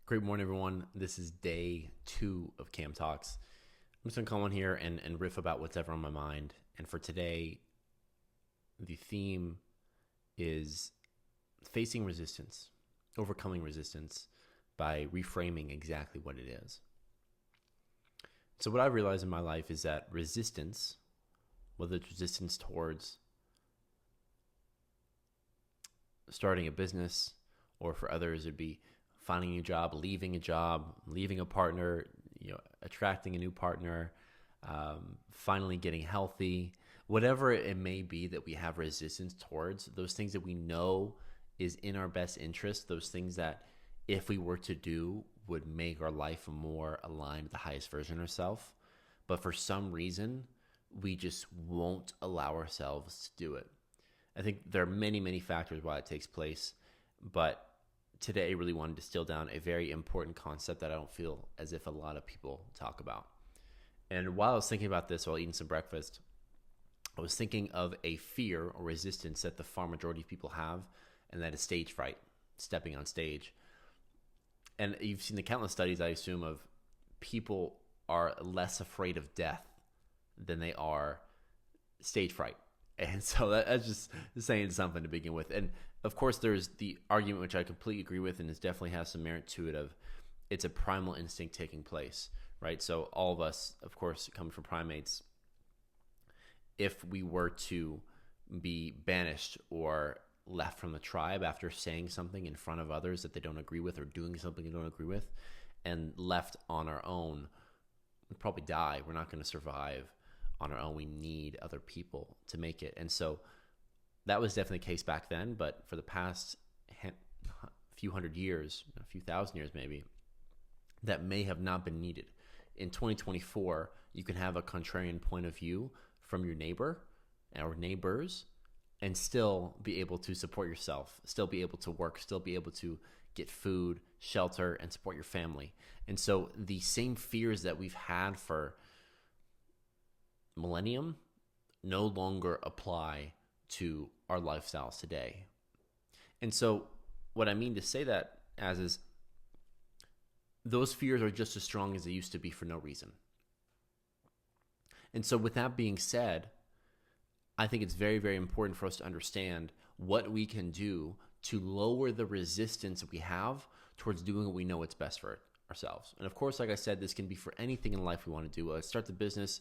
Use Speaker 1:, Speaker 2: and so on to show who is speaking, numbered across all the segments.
Speaker 1: Great morning, everyone. This is day 2 of Cam Talks. I'm just going to come on here and riff about what's ever on my mind. And for today, the theme is facing resistance, overcoming resistance by reframing exactly what it is. So what I've realized in my life is that resistance, whether it's resistance towards starting a business, or for others it'd be finding a new job, leaving a partner, attracting a new partner, finally getting healthy, whatever it may be that we have resistance towards, those things that we know is in our best interest, those things that if we were to do would make our life more aligned with the highest version of ourselves. But for some reason, we just won't allow ourselves to do it. I think there are many, many factors why it takes place, but today I really want to distill down a very important concept that I don't feel as if a lot of people talk about. And while I was thinking about this while eating some breakfast, I was thinking of a fear or resistance that the far majority of people have, and that is stage fright, stepping on stage. And you've seen the countless studies, I assume, of people are less afraid of death than they are stage fright. And so that's just saying something to begin with. And of course, there's the argument, which I completely agree with, and it definitely has some merit to it, of it's a primal instinct taking place, right? So all of us, of course, coming from primates, if we were to be banished or left from the tribe after saying something in front of others that they don't agree with, or doing something they don't agree with, and left on our own, we'd probably die. We're not going to survive on our own. We need other people to make it. And so that was definitely the case back then, but for the past few hundred years, a few thousand years maybe, that may have not been needed. In 2024, you can have a contrarian point of view from your neighbor or neighbors and still be able to support yourself, still be able to work, still be able to get food, shelter, and support your family. And so the same fears that we've had for millennium no longer apply to our lifestyles today. And so what I mean to say that as is, those fears are just as strong as they used to be for no reason. And so with that being said, I think it's very, very important for us to understand what we can do to lower the resistance we have towards doing what we know it's best for ourselves. And of course, like I said, this can be for anything in life we want to do. Start the business,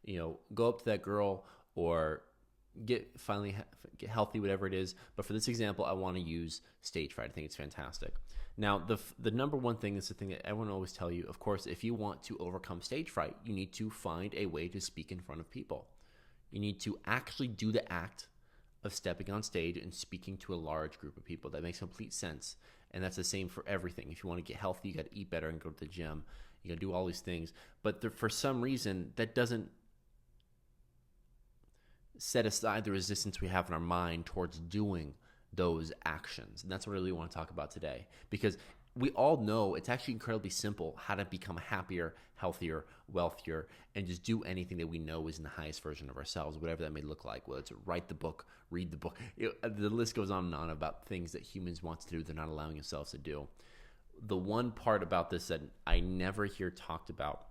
Speaker 1: go up to that girl, or finally get healthy, whatever it is. But for this example, I want to use stage fright. I think it's fantastic. Now, the number one thing is the thing that everyone always tell you. Of course, if you want to overcome stage fright, you need to find a way to speak in front of people. You need to actually do the act of stepping on stage and speaking to a large group of people. That makes complete sense. And that's the same for everything. If you want to get healthy, you got to eat better and go to the gym. You got to do all these things. But for some reason, that doesn't set aside the resistance we have in our mind towards doing those actions. And that's what I really want to talk about today, because we all know it's actually incredibly simple how to become happier, healthier, wealthier, and just do anything that we know is in the highest version of ourselves, whatever that may look like. Whether it's write the book, read the book, the list goes on and on about things that humans want to do they're not allowing themselves to do. The one part about this that I never hear talked about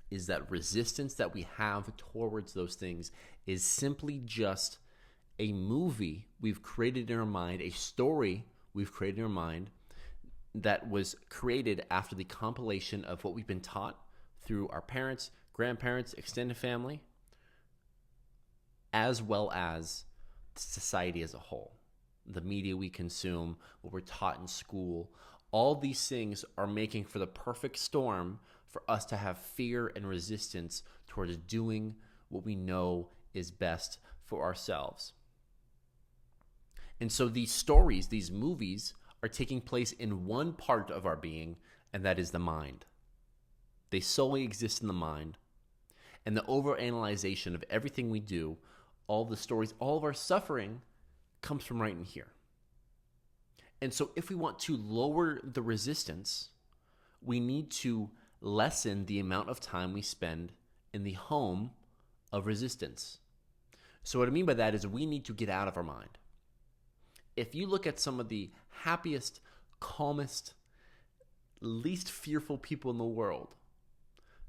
Speaker 1: is that resistance that we have towards those things is simply just a movie we've created in our mind, a story we've created in our mind that was created after the compilation of what we've been taught through our parents, grandparents, extended family, as well as society as a whole. The media we consume, what we're taught in school, all these things are making for the perfect storm for us to have fear and resistance towards doing what we know is best for ourselves. And so these stories, these movies, are taking place in one part of our being, and that is the mind. They solely exist in the mind. And the overanalyzation of everything we do, all the stories, all of our suffering comes from right in here. And so if we want to lower the resistance, we need to lessen the amount of time we spend in the home of resistance. So what I mean by that is we need to get out of our mind. If you look at some of the happiest, calmest, least fearful people in the world,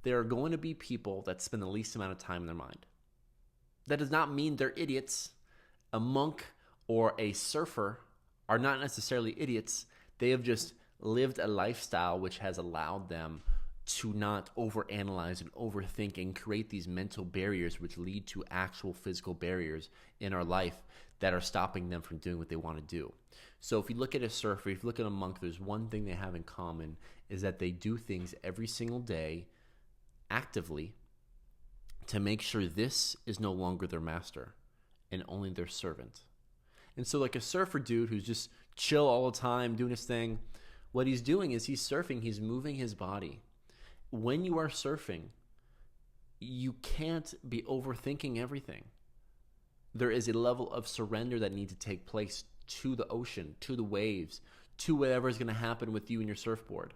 Speaker 1: there are going to be people that spend the least amount of time in their mind. That does not mean they're idiots. A monk or a surfer are not necessarily idiots. They have just lived a lifestyle which has allowed them to not overanalyze and overthink and create these mental barriers which lead to actual physical barriers in our life that are stopping them from doing what they want to do. So if you look at a surfer, if you look at a monk, there's one thing they have in common is that they do things every single day actively to make sure this is no longer their master and only their servant. And so like a surfer dude who's just chill all the time, doing his thing, what he's doing is he's surfing, he's moving his body. When you are surfing, you can't be overthinking everything. There is a level of surrender that needs to take place to the ocean, to the waves, to whatever is going to happen with you and your surfboard.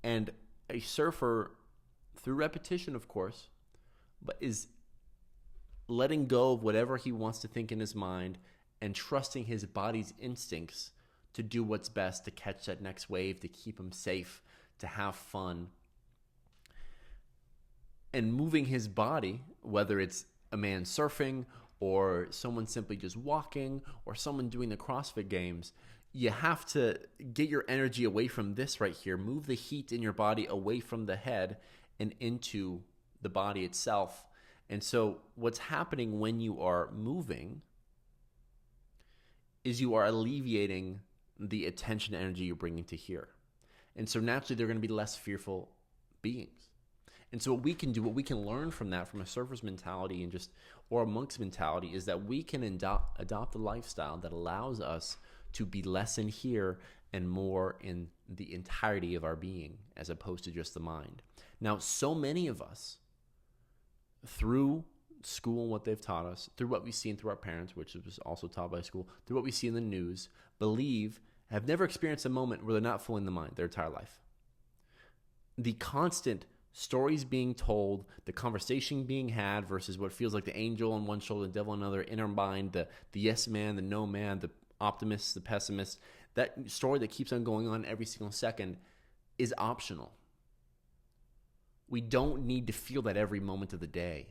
Speaker 1: And a surfer, through repetition, of course, but is letting go of whatever he wants to think in his mind and trusting his body's instincts to do what's best to catch that next wave, to keep him safe, to have fun. And moving his body, whether it's a man surfing or someone simply just walking or someone doing the CrossFit games, you have to get your energy away from this right here. Move the heat in your body away from the head and into the body itself. And so what's happening when you are moving is you are alleviating the attention energy you're bringing to here. And so naturally, they're going to be less fearful beings. And so what we can do, what we can learn from that, from a surfer's mentality and just, or a monk's mentality, is that we can adopt a lifestyle that allows us to be less in here and more in the entirety of our being, as opposed to just the mind. Now, so many of us, through school and what they've taught us, through what we've seen through our parents, which was also taught by school, through what we see in the news, have never experienced a moment where they're not fully in the mind their entire life. The constant stories being told, the conversation being had versus what feels like the angel on one shoulder, the devil on another, inner mind, the yes man, the no man, the optimist, the pessimist, that story that keeps on going on every single second is optional. We don't need to feel that every moment of the day.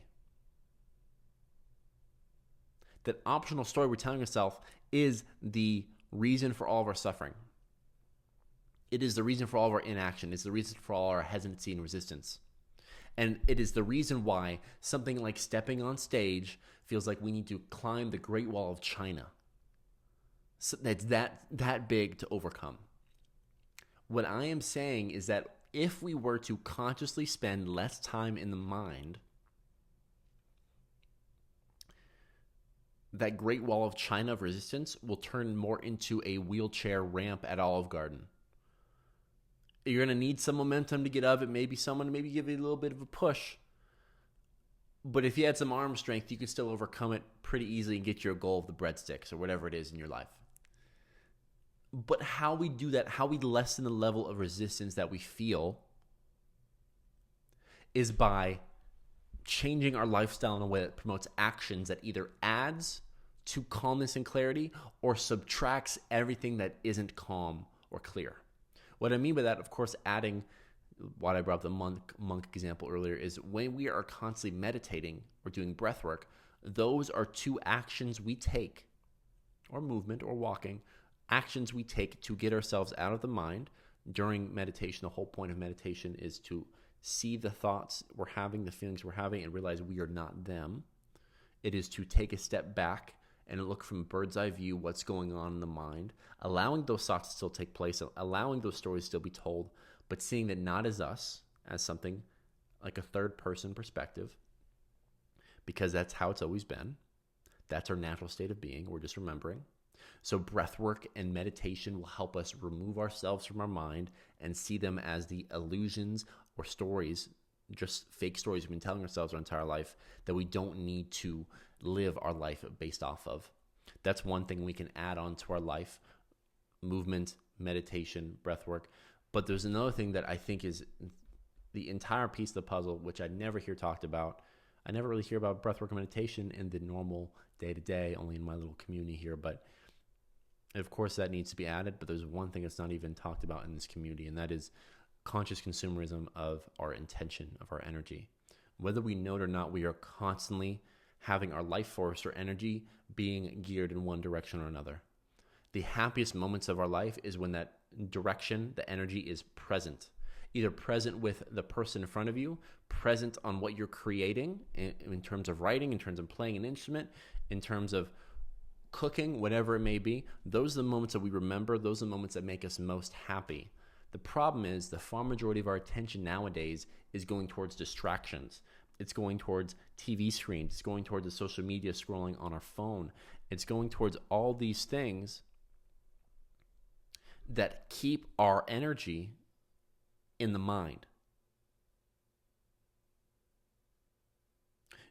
Speaker 1: That optional story we're telling ourselves is the reason for all of our suffering. It is the reason for all of our inaction. It's the reason for all our hesitancy and resistance. And it is the reason why something like stepping on stage feels like we need to climb the Great Wall of China. So that's that big to overcome. What I am saying is that if we were to consciously spend less time in the mind, that Great Wall of China of resistance will turn more into a wheelchair ramp at Olive Garden. You're going to need some momentum to get up. It may be someone to maybe give you a little bit of a push. But if you had some arm strength, you could still overcome it pretty easily and get your goal of the breadsticks or whatever it is in your life. But how we do that, how we lessen the level of resistance that we feel, is by changing our lifestyle in a way that promotes actions that either adds to calmness and clarity or subtracts everything that isn't calm or clear. What I mean by that, of course, adding what I brought up the monk example earlier, is when we are constantly meditating or doing breath work, those are two actions we take, or movement or walking, actions we take to get ourselves out of the mind during meditation. The whole point of meditation is to see the thoughts we're having, the feelings we're having, and realize we are not them. It is to take a step back and look from a bird's eye view what's going on in the mind, allowing those thoughts to still take place, allowing those stories to still be told, but seeing that not as us, as something like a third person perspective, because that's how it's always been. That's our natural state of being. We're just remembering. So breath work and meditation will help us remove ourselves from our mind and see them as the illusions or stories, just fake stories we've been telling ourselves our entire life that we don't need to live our life based off of. That's one thing we can add on to our life: movement, meditation, breath work. But there's another thing that I think is the entire piece of the puzzle, which I never hear talked about. I never really hear about breathwork and meditation in the normal day-to-day, only in my little community here. But And of course, that needs to be added, but there's one thing that's not even talked about in this community, and that is conscious consumerism of our intention, of our energy. Whether we know it or not, we are constantly having our life force or energy being geared in one direction or another. The happiest moments of our life is when that direction, the energy is present. Either present with the person in front of you, present on what you're creating in terms of writing, in terms of playing an instrument, in terms of cooking, whatever it may be. Those are the moments that we remember. Those are the moments that make us most happy. The problem is the far majority of our attention nowadays is going towards distractions. It's going towards TV screens. It's going towards the social media scrolling on our phone. It's going towards all these things that keep our energy in the mind.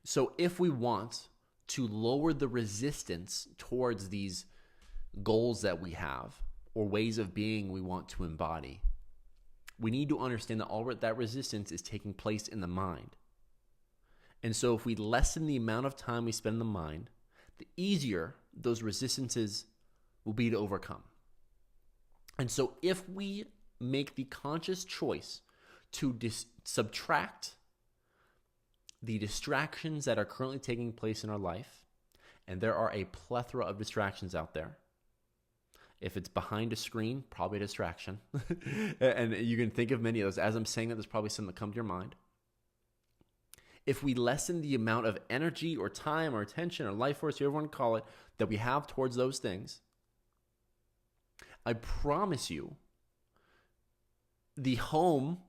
Speaker 1: So if we want to lower the resistance towards these goals that we have or ways of being we want to embody, we need to understand that all that resistance is taking place in the mind. And so if we lessen the amount of time we spend in the mind, the easier those resistances will be to overcome. And so if we make the conscious choice to subtract the distractions that are currently taking place in our life, and there are a plethora of distractions out there. If it's behind a screen, probably a distraction. And you can think of many of those. As I'm saying that, there's probably some that come to your mind. If we lessen the amount of energy or time or attention or life force, whatever you want to call it, that we have towards those things, I promise you, the home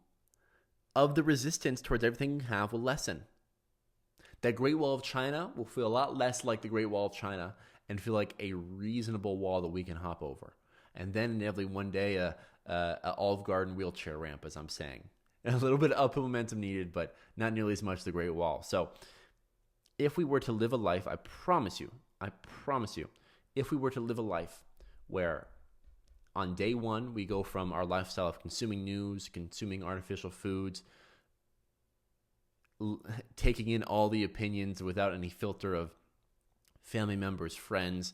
Speaker 1: of the resistance towards everything you have will lessen. That Great Wall of China will feel a lot less like the Great Wall of China and feel like a reasonable wall that we can hop over. And then inevitably one day a Olive Garden wheelchair ramp, as I'm saying. A little bit of uphill momentum needed, but not nearly as much as the Great Wall. So if we were to live a life, I promise you, if we were to live a life where on day one, we go from our lifestyle of consuming news, consuming artificial foods, taking in all the opinions without any filter of family members, friends,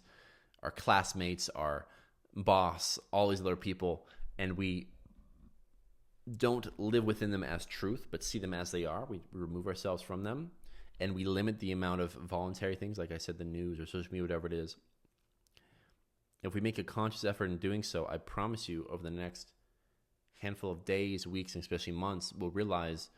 Speaker 1: our classmates, our boss, all these other people, and we don't live within them as truth, but see them as they are. We remove ourselves from them, and we limit the amount of voluntary things, like I said, the news or social media, whatever it is. If we make a conscious effort in doing so, I promise you over the next handful of days, weeks, and especially months, we'll realize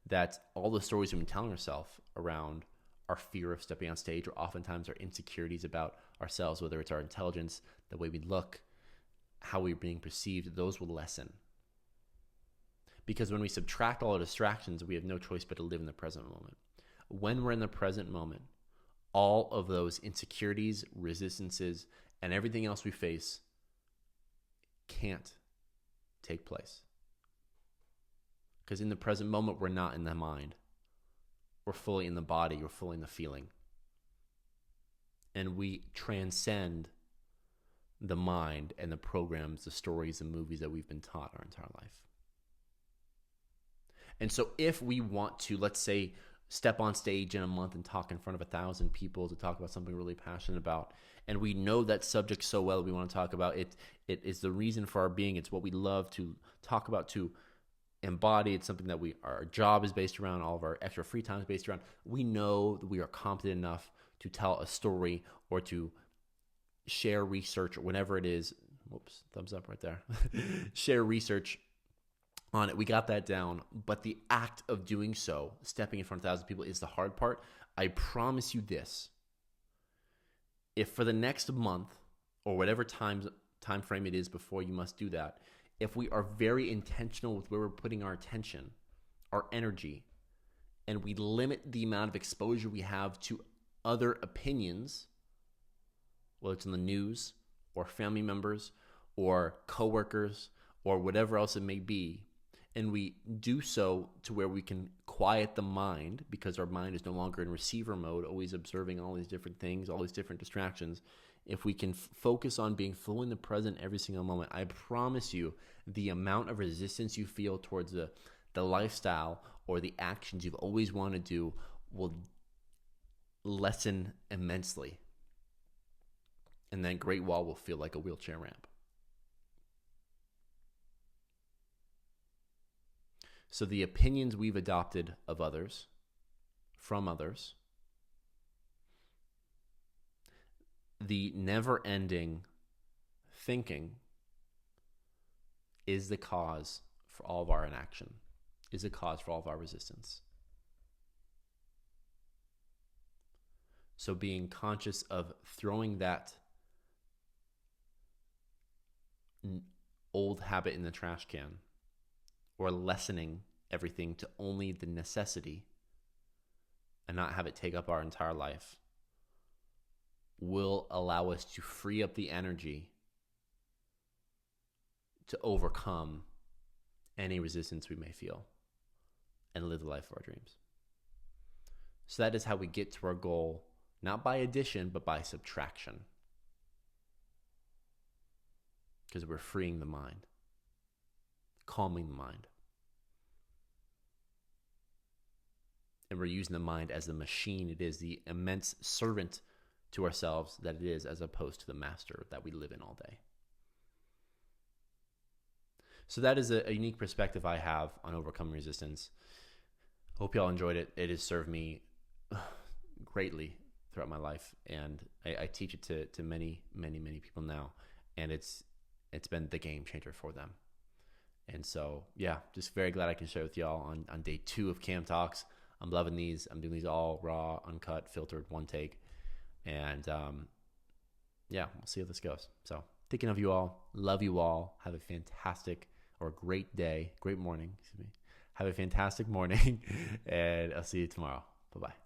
Speaker 1: that all the stories we've been telling ourselves around our fear of stepping on stage, or oftentimes our insecurities about ourselves, whether it's our intelligence, the way we look, how we're being perceived, those will lessen. Because when we subtract all the distractions, we have no choice but to live in the present moment. When we're in the present moment, all of those insecurities, resistances, and everything else we face can't take place. Because in the present moment, we're not in the mind. We're fully in the body. We're fully in the feeling. And we transcend the mind and the programs, the stories, the movies that we've been taught our entire life. And so if we want to, let's say, step on stage in a month and talk in front of 1,000 people to talk about something we're really passionate about, and we know that subject so well that we want to talk about it, it is the reason for our being. It's what we love to talk about, to embody. It's something that our job is based around, all of our extra free time is based around. We know that we are competent enough to tell a story or to share research or whatever it is. Whoops, thumbs up right there. Share research on it. We got that down. But the act of doing so, stepping in front of 1,000 people, is the hard part. I promise you this. If for the next month or whatever time frame it is before you must do that, if we are very intentional with where we're putting our attention, our energy, and we limit the amount of exposure we have to other opinions, whether it's in the news or family members or coworkers or whatever else it may be, and we do so to where we can quiet the mind, because our mind is no longer in receiver mode, always observing all these different things, all these different distractions. If we can focus on being fully in the present every single moment, I promise you the amount of resistance you feel towards the lifestyle or the actions you've always wanted to do will lessen immensely. And that Great Wall will feel like a wheelchair ramp. So the opinions we've adopted of others, from others, the never-ending thinking is the cause for all of our inaction, is the cause for all of our resistance. So being conscious of throwing that old habit in the trash can, or lessening everything to only the necessity and not have it take up our entire life, will allow us to free up the energy to overcome any resistance we may feel and live the life of our dreams. So that is how we get to our goal, not by addition, but by subtraction. Because we're freeing the mind, calming the mind. And we're using the mind as the machine it is, the immense servant to ourselves that it is, as opposed to the master that we live in all day. So that is a unique perspective I have on overcoming resistance. Hope y'all enjoyed it. It has served me greatly throughout my life, and I teach it to many, many, many people now, and it's been the game changer for them. And so, yeah, just very glad I can share with y'all on day 2 of Cam Talks. I'm loving these. I'm doing these all raw, uncut, filtered, one take. And yeah, we'll see how this goes. So thinking of you all, love you all. Have a fantastic or great day, great morning, excuse me. Have a fantastic morning, and I'll see you tomorrow. Bye-bye.